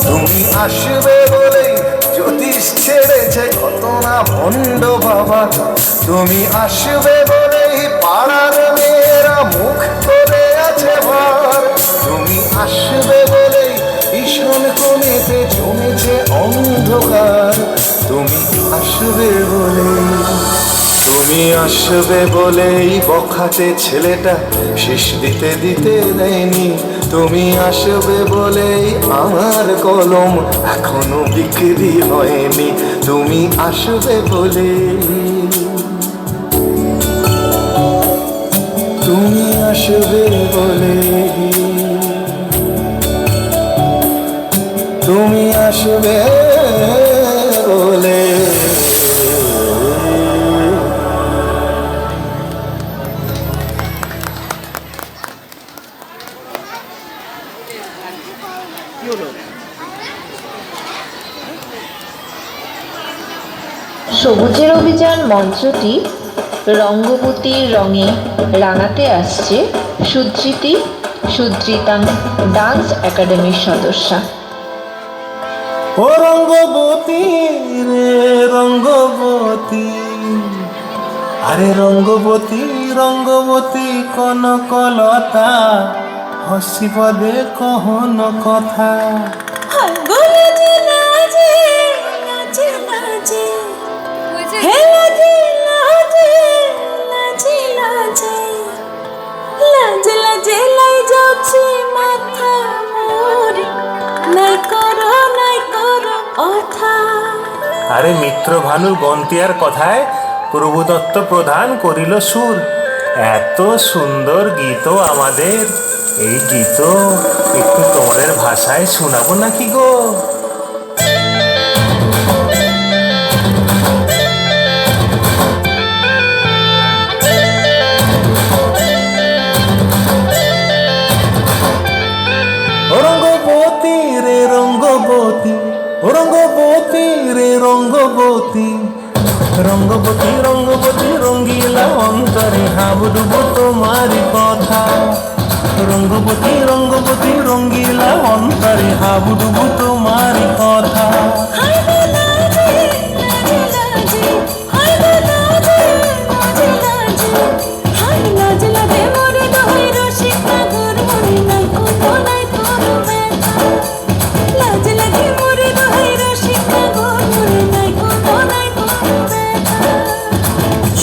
তুমি আসবে বলেই জ্যোতিষ ছেড়েছে কত না ভণ্ড বাবা। তুমি আসবে বলেই পাড়ার মেয়েরা মুখ করে আছে ভার। তুমি আসবে বলেই ভীষণ কোণেতে জমেছে অন্ধকার। তুমি আসবে বলেই, তুমি আসবে বলেই বখাটে ছেলেটা শেষ দিতে দিতে দেয়নি। তুমি আসবে বলেই আমার কলম এখনো বিক্রি হয়নি। তুমি আসবে বলে, তুমি আসবে বলে, তুমি আসবে বলে। সবুজের অভিযান মঞ্চটি রঙ্গবতীর রঙে রাঙাতে আসছে সুধৃতি সুধৃতাং ডান্স একাডেমির সদস্যা। ও রঙ্গবতী রে রঙ্গবতী, আরে রঙ্গবতী রঙ্গবতী কনকলতা, হসিব দে কহন কথা। আরে মিত্র ভানুর গন্তিয়ার কথায় প্রভুদত্ত প্রধান করিল সুর। এত সুন্দর গীত আমাদের, এই গীত একটু তোমাদের ভাষায় শোনাবো নাকি গো? রঙ্গবতী রে রঙ্গবতী, রঙ্গবতী রে রঙ্গবতী, রঙ্গবতী রঙ্গবতী রঙ্গিলা অন্তরে হাবুডুবু তোমারি কথা। রঙ্গবতী রঙ্গবতী রঙ্গিলা অন্তরে হাবুডুবু তোমারি কথা।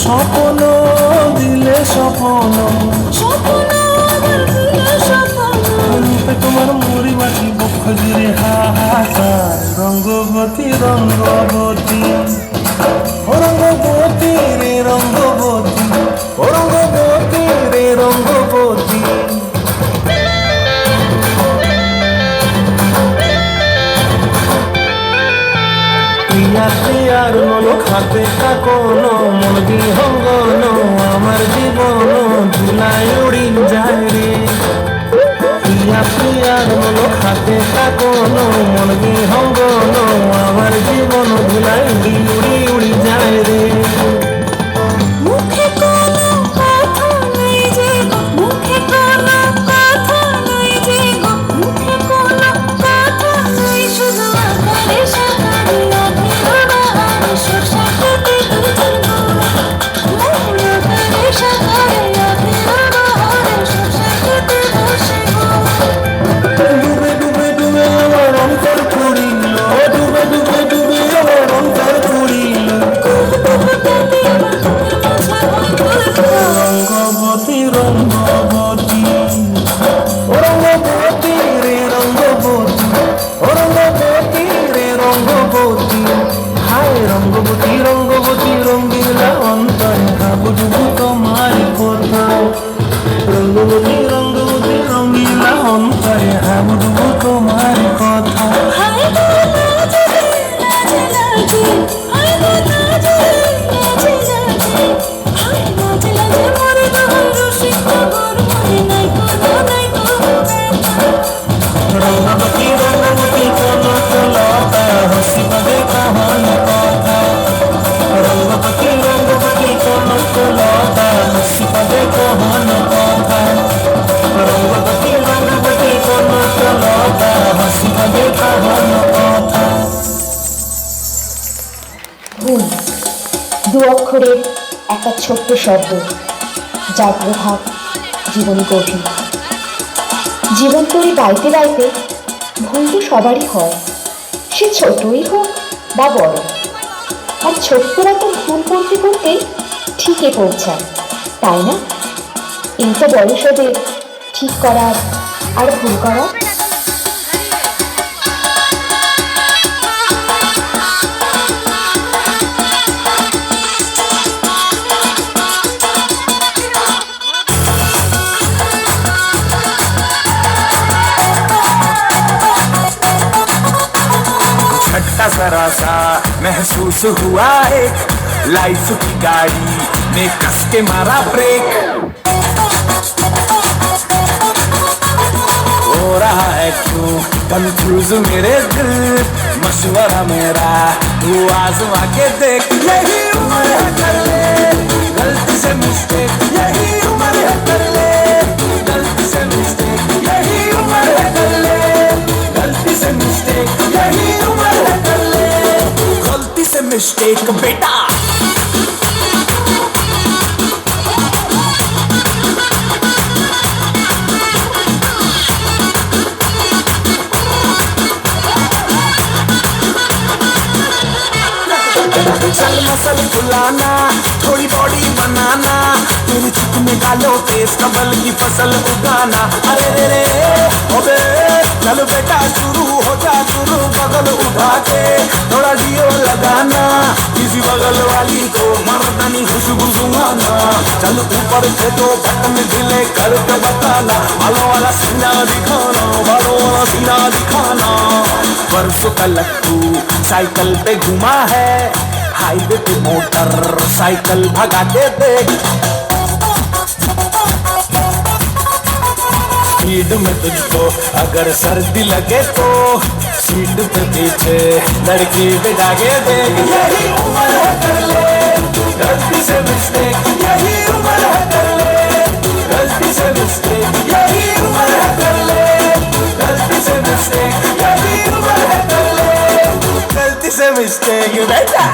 স্বপ্ন দিলে স্বপ্ন, রূপে তোমার মরি বাটি বক্ষ জুড়ে হাহাকার। রঙ্গবতী রঙ্গবতী, ও রঙ্গবতী রে রঙ্গবতী, ও রঙ্গবতী রে রঙ্গবতী। প্রিয়ার মনো খাতে কাকনো মন বিহঙ্গন, আমার জীবন ধুলায় উড়ি যায় রে। প্রিয়ার মনো খাতে কাকনো মন বিহঙ্গন, আমার জীবন ধুলায় উড়ি উড়ি উড়ি যায় রে। অক্ষরের একটা ছোট্ট শব্দ, যার প্রভাব জীবনে গভীর। জীবন করে গাইতে গাইতে ভুল তো সবারই হয়, সে ছোটই হোক বা বড়। আর ছোট্টরা তো ভুল করতে করতেই ঠিকই পৌঁছায়, তাই না? এই তো বয়স ওদের ঠিক করার আর ভুল করার। झटका जरा सा महसूस हुआ एक, लाइफ की गाड़ी ने कस के मारा ब्रेक। हो रहा है क्यों कंफ्यूज मेरे दिल, मशवरा मेरा तू आजमा के देख। यही उम्र है कर ले गलती से मिस्टेक, यही उम्र है कर ले गलती से मिस्टेक, यही उम्र है कर ले गलती से मिस्टेक, यही उम्र है कर ले गलती से मिस्टेक बेटा। चल मसल फुलाना, थोड़ी बॉडी बनाना, तेरे चिकने गालों पे कमल की फसल उगाना। अरे रे रे ओबे चल बेटा शुरू हो जा शुरू, बगल उठा के थोड़ा डियो लगाना, किसी बगल वाली को मर्दानी खुशबू सुंघाना। चल ऊपर से तो बटन ढीले करके बताना, बालों वाला सीना दिखाना, बालों वाला सीना दिखाना। परसों कल तू साइकिल पे घुमा है, हाईवे पे मोटर साइकिल भगा के देख। स्पीड में तुझको अगर सर्दी लगे तो सीट पे पीछे लड़की बिठा के देख। यही उम्र है कर ले गलती से मिस्टेक, यही उम्र है कर ले गलती से मिस्टेक, यही उम्र है कर ले गलती से मिस्टेक, यही उम्र है कर ले गलती से मिस्टेक बेटा।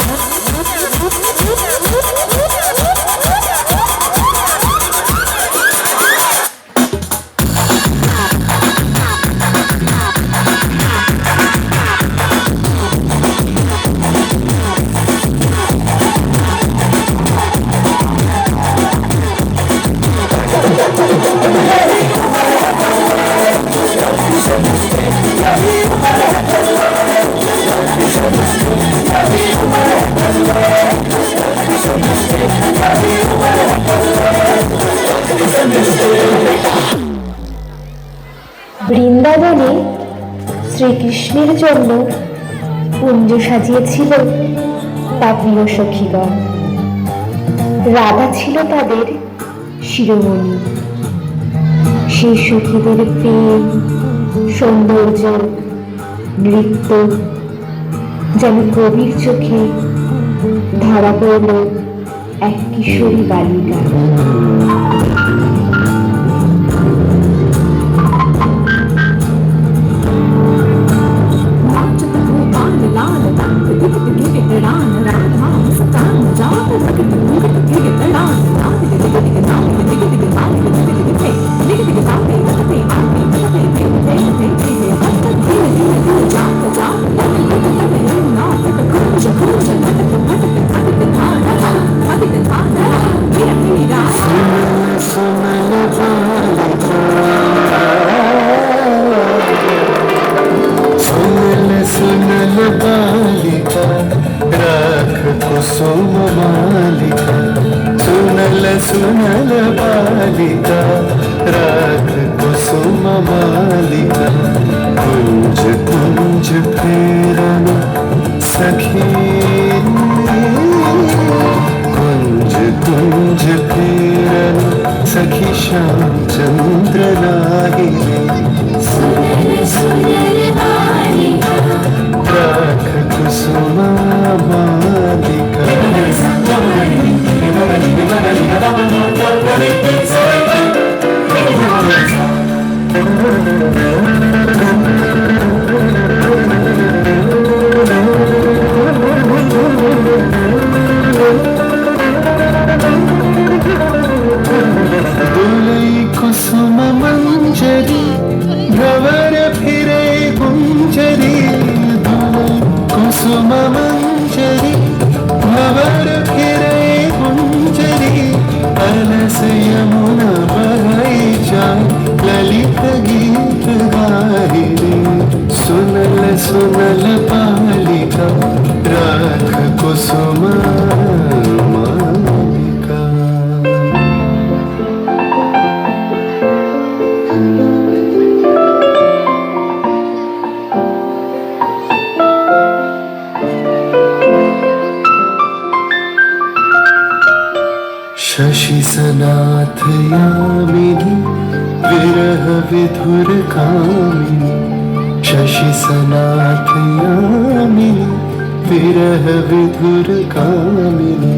বৃন্দাবনে শ্রীকৃষ্ণের জন্য কুঞ্জ সাজিয়েছিল তার প্রিয় সখীগণ। রাধা ছিল তাদের শিরোমণি। সেই সখীদের প্রেম, সৌন্দর্য, নৃত্য যেন কবির চোখে ধরা পড়ল এক কিশোরী বালিকা। कुसुम मालिका सुनल सुनल बालिका, राख कुसुम मालिका। कुंज कुंज फेरन सखी, कुंज कुंज फेरन सखी श्याम चंद्र लाहिरे। राख कुसुम मालिका। सुनल बालिका राख कुसुम मालिका। शशि सनाथ यामिनी विरह विधुर कामिनी। शशि सनाथ यामिनी विरह विधुर कामिनी।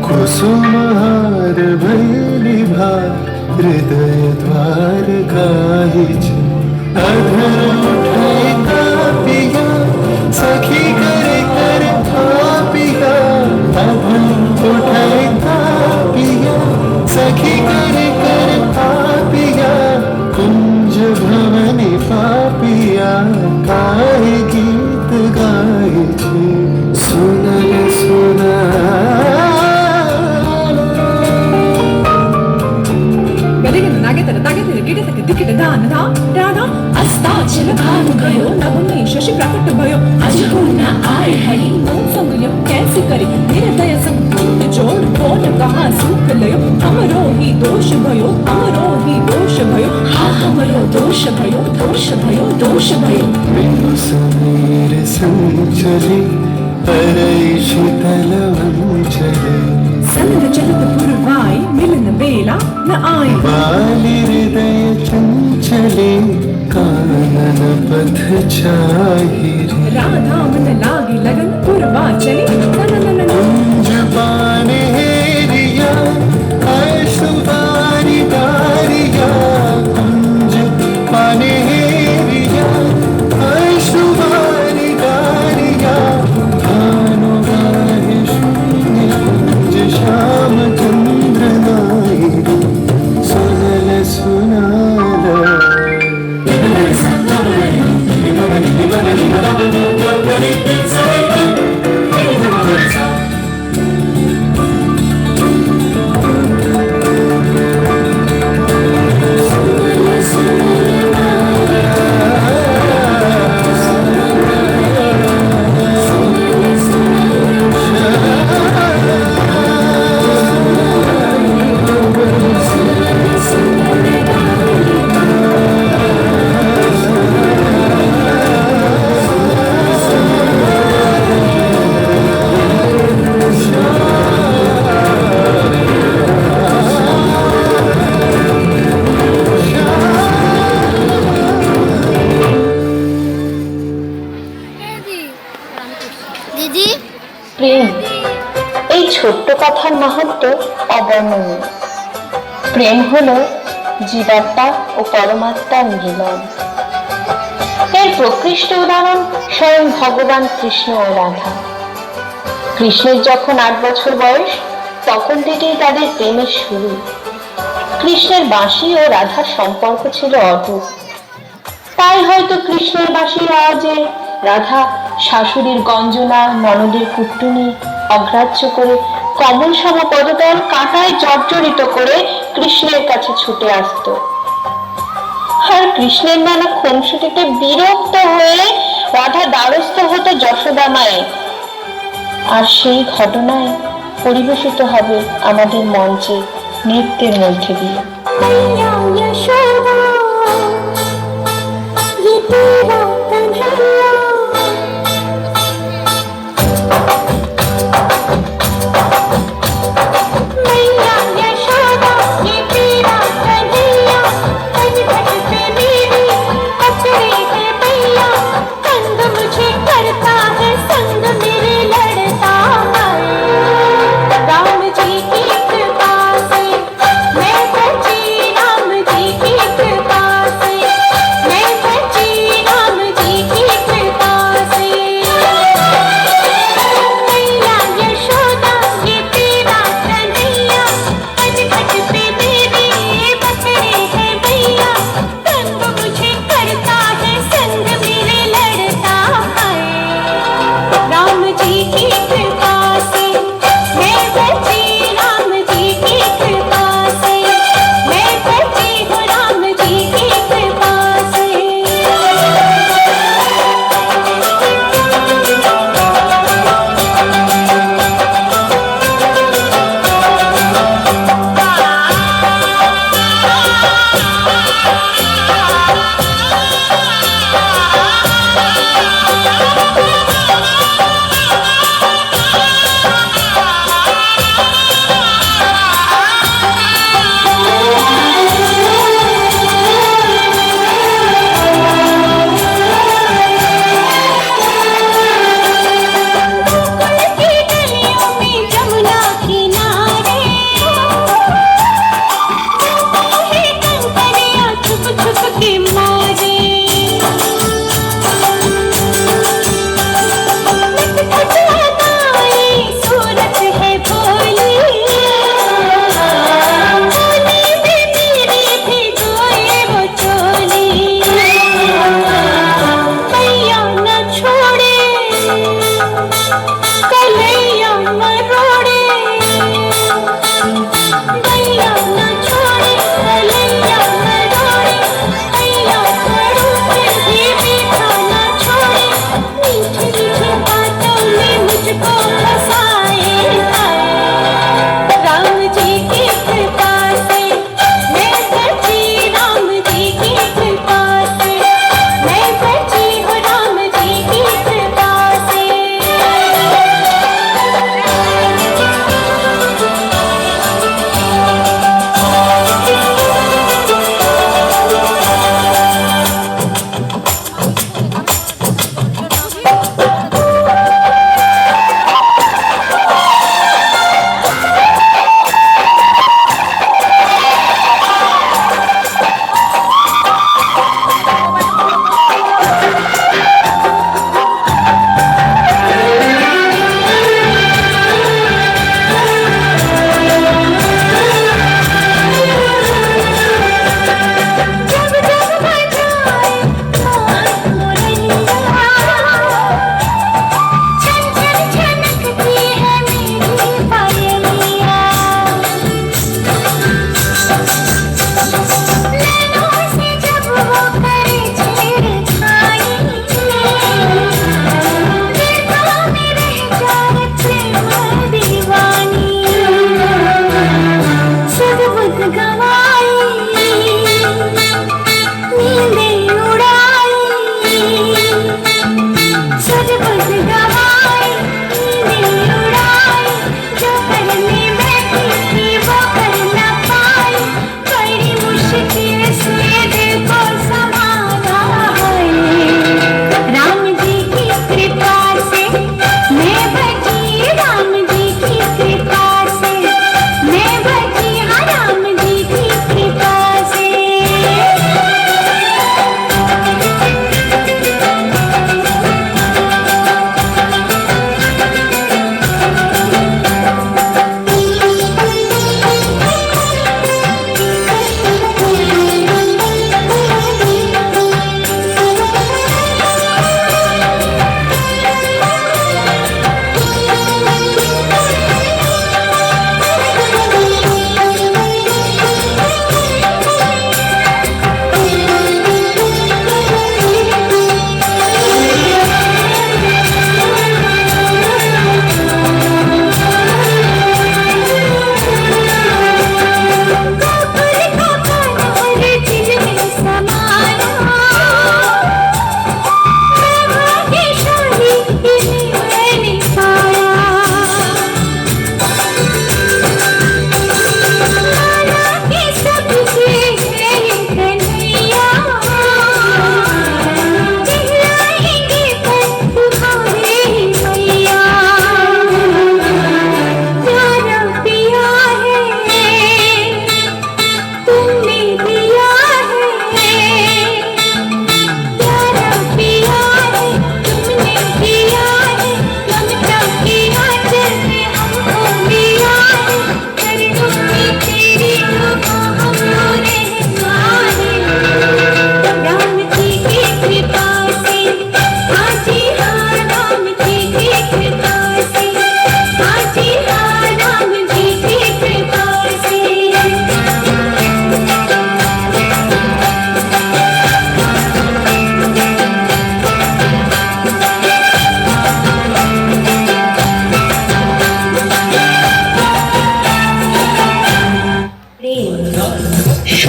कुसुमहार भैली भार हृदय द्वार गाहिच। अधर उठाए कापिया सखी करे कर पापिया। अधर उठाए कापिया सखी करे कर पापिया। कुंज भवनी पापिया काहे गीत गाए छे। सुनल सुना शशि प्रकट भयो अजको न आए हरि नो संगयो कैसे करे निर्दय संग जोड़ कौन कहाँ सूख लयो। हमरो ही दोष भयो हमरो ही दोष भयो हाँ हमरो दोष भयो दोष भयो दोष भयो। बिनु समीर संचले परई शीतल अंचले। संग चलत पुरवाई मिलन बेला न आए। बाली हृदय चंचले कानन पथ चाहिए। राधा मन लागी लगन पुरवा चली कुंज पाने हेरिया ऐसुवारी दारिया। कुंज पाने हेरिया ऐसुवारी दारिया। भानु गाहे शून्य कुंज श्याम चंद्र नायिका। सुनल सुनाला প্রেম এই ছোট্ট কথার মাহাত্ম্য অবর্ণনীয়। প্রেম হলো জীবাত্মা ও পরমাত্মার মিলন। এর প্রকৃষ্ট উদাহরণ স্বয়ং ভগবান কৃষ্ণ ও রাধা। কৃষ্ণের যখন 8 বছর বয়স তখন থেকেই তাদের প্রেমের শুরু। কৃষ্ণের বাঁশি ও রাধার সম্পর্ক ছিল অটুট। তাই হয়তো কৃষ্ণের বাঁশির আওয়াজে রাধা শাশুড়ির গঞ্জনা ননদের কুটুনি অগ্রাহ্য করে কমল সম পদতল কাঁটায় জর্জরিত করে কৃষ্ণের কাছে ছুটে আসতো। আর কৃষ্ণের নানা খুনসুটিতে বিরক্ত হয়ে রাধা দ্বারস্থ হতো যশোদা মায়ে। আর সেই ঘটনায় পরিবেশিত হবে আমাদের মঞ্চে নৃত্যের মধ্যে দিয়ে। मैं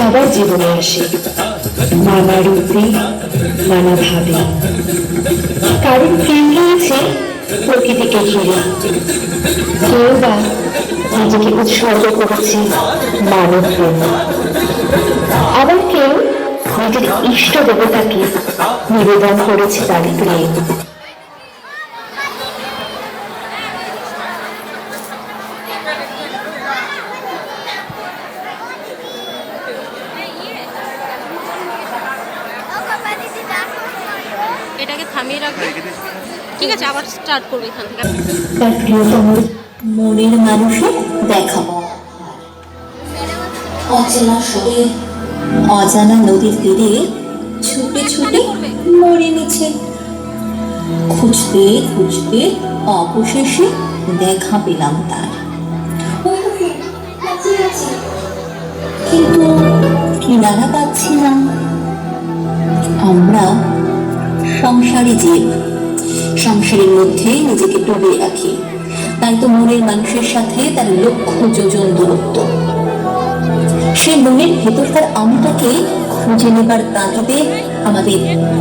সবার জীবনে আসে নানা রূপে নানাভাবে। কারণ প্রেম রয়েছে প্রকৃতিকে ঘিরে, কেউ বা নিজেকে উৎসর্গ করেছে মানব প্রেম, আবার কেউ নিজের ইষ্ট দেবতাকে নিবেদন করেছে তার প্রেম। এটাকে থামিয়ে রাখবে, ঠিক আছে, আবার স্টার্ট করবে এখান থেকে। তার প্রিয়তম মনের মানুষের দেখা পাওয়া, অচেনা সুরে অজানা নদীর তীরে ছুটে ছুটে মরে নিচে, খুঁজতে খুঁজতে অবশেষে দেখা পেলাম তার। কিন্তু কিনারা পাচ্ছি না। আমরা সংসারী জীব, সংসারের মধ্যে নিজেকে ডুবে রাখি, তাই তো মনের মানুষের সাথে তার লক্ষ যোজন দূরত্ব। সে মনের ভেতরকার আমিটাকে খুঁজে নেবার তাগিদে আমাদের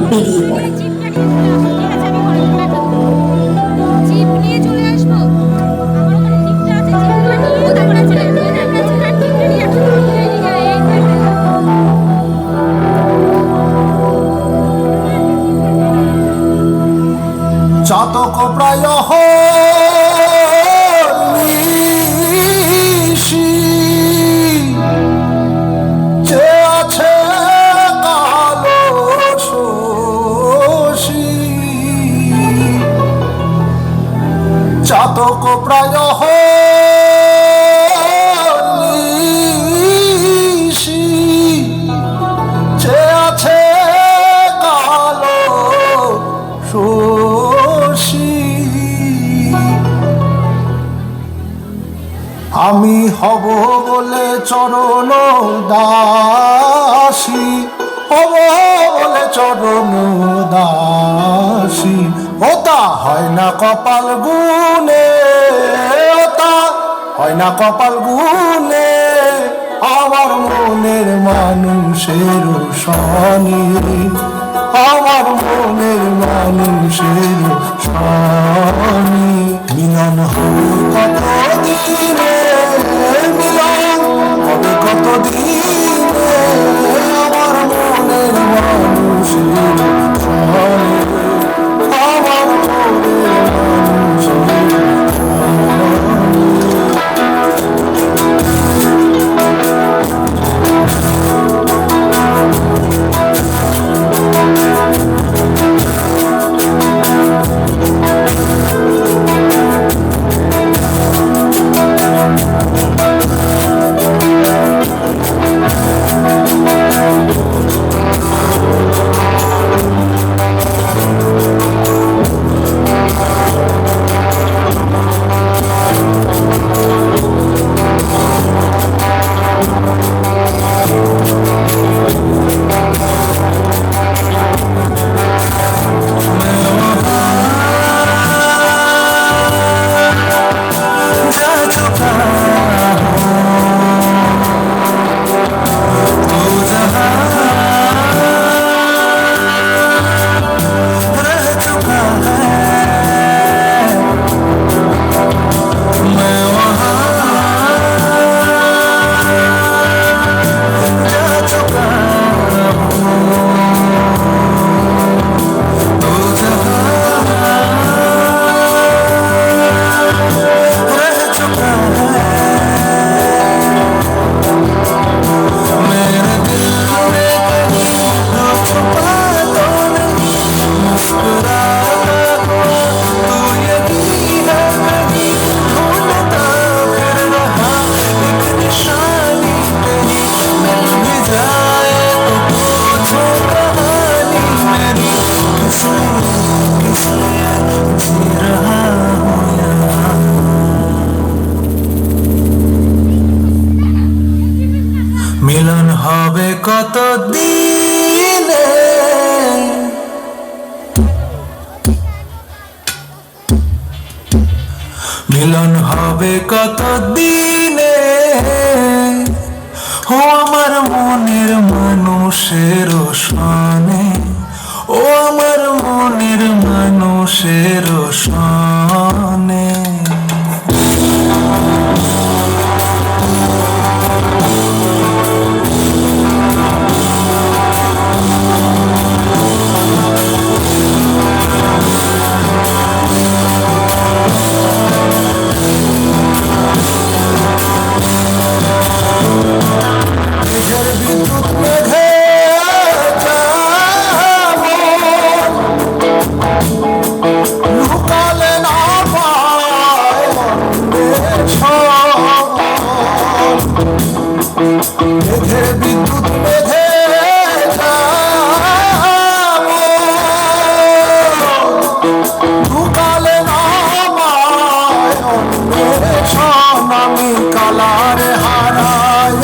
বেরিয়ে পড়ে। জিপ নিয়ে চলে আসবো, আমার ওখানে জিপটা আছে, চাতক প্রায় নিশি, যে আছে কালো শোষী, চাতক প্রায় নিশি, যে আছে কালো শোষী। আমি হব বলে চরণ দাসী, হব বলে চরণ দাসী, ওটা হয় না কপাল গুনে, ওটা হয় না কপাল গুনে, আমার মনের মানুষের শনি, আমার মনের মানুষের শনি। মিলন হবে কত দিনে, মিলন হবে কত দিনে, আমার মনের মানুষের শনি, আমার মনের মানুষের মিলন হবে কত দিনে, মিলন হবে কত দিনে, ও আমার মনের মানুষের সনে, ও আমার মনের মানুষের সনে। মেঘের বিদ্যুৎ মেঘে লুকালে না পায় মেঘের বিদ্যুৎ মেঘে লুকালে না পায় আমি কালারে হারায়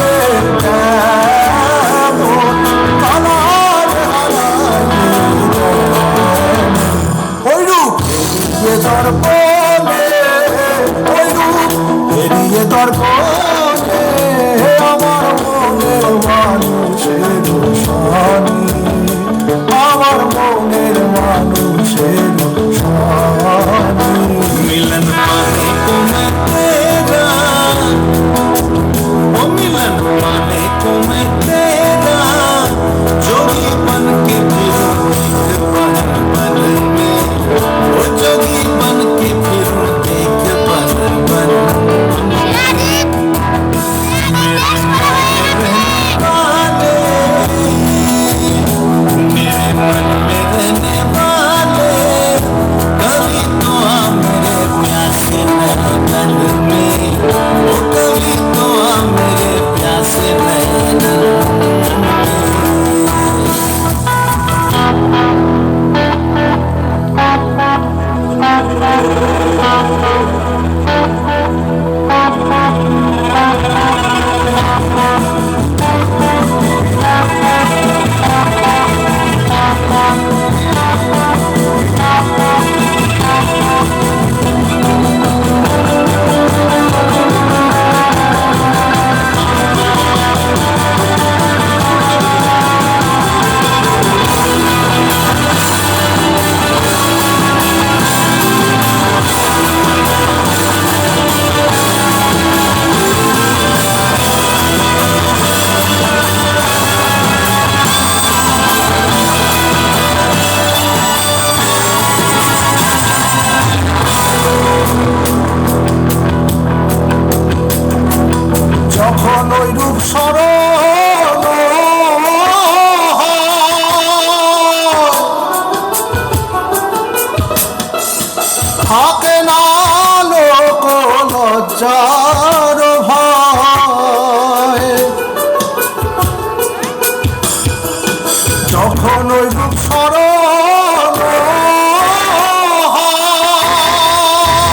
দর্পণে, ওই রূপ এড়িয়ে দর্পণে আমার মনের মানুষের সনে, আমার মনের মানুষের সনে। মিলন মানে তুমি তেরা, ओ मिलन माने तुम्हें तेरा, जोगी बन के फिरूं एक पल पल में, ओ जोगी बन के फिरूं एक पल पल में। मेरे मन में रहने वाले, कभी तो आ मेरे प्यासे नैनन में, ओ कभी तो आ मेरे प्यासे नैनन में। যখন ওই রূপ স্মরণ থাকে না